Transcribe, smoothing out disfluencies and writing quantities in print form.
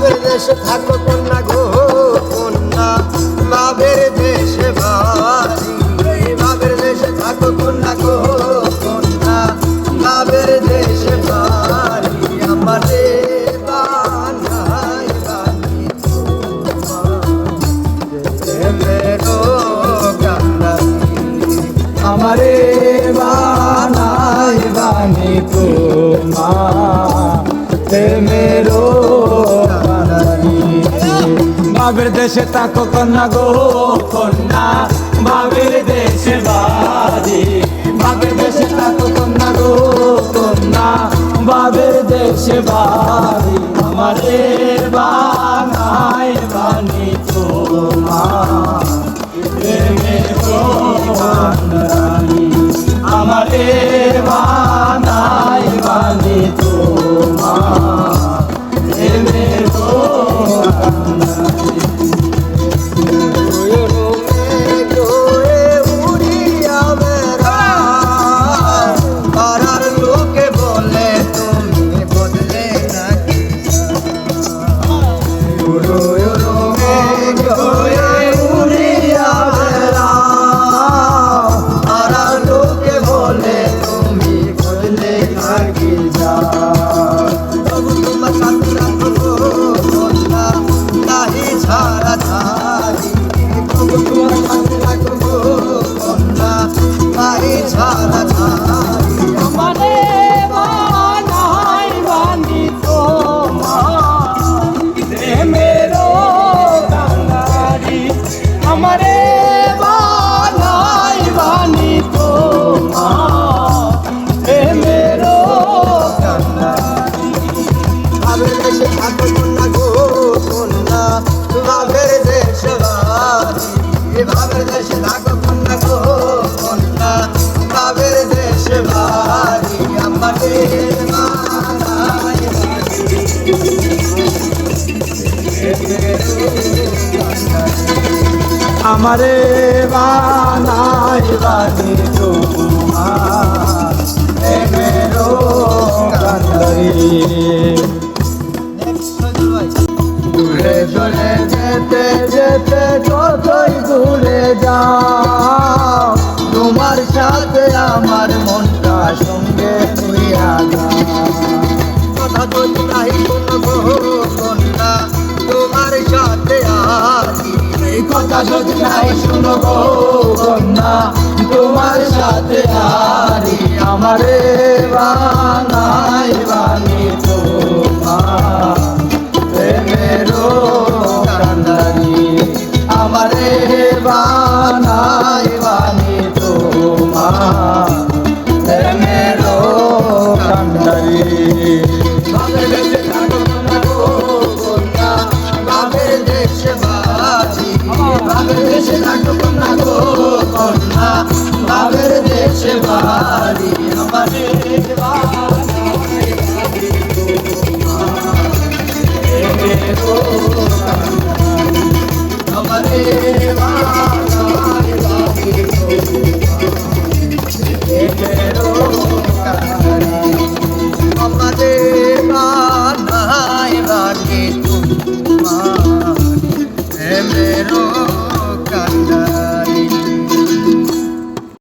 বাবের দেশে থাকো কন্যা গো কন্যা বাবের দেশে বাড়ি বাবের দেশে থাকো কন্যা গো কন্যা বাবের দেশে বাড়ি আমারে বানাই বানি মেরো কান্দারি আমারে বানাই বানি মেরো বাবের দেশে থাকো কন্যা গো কন্যা বাবের দেশে বাড়ি বাবের দেশে থাকো কন্যা গো কন্যা বাবের দেশে বাড়ি আমারে বানাই বানি মেরো আমারে বানাই বানি আমারে বানাই বানি মেরো কান্দারি দূরে দূরে যেতে যেতে যতই দূরে যাও তোমার সাথে আমার মনটা সঙ্গে হইয়া কথা তো নাই কোনো কন্যা তোমার সাথে আছি কথা যদি নাই শুনো গো কন্যা তোমার সাথে আরি আমারে বানাই বানি তোমার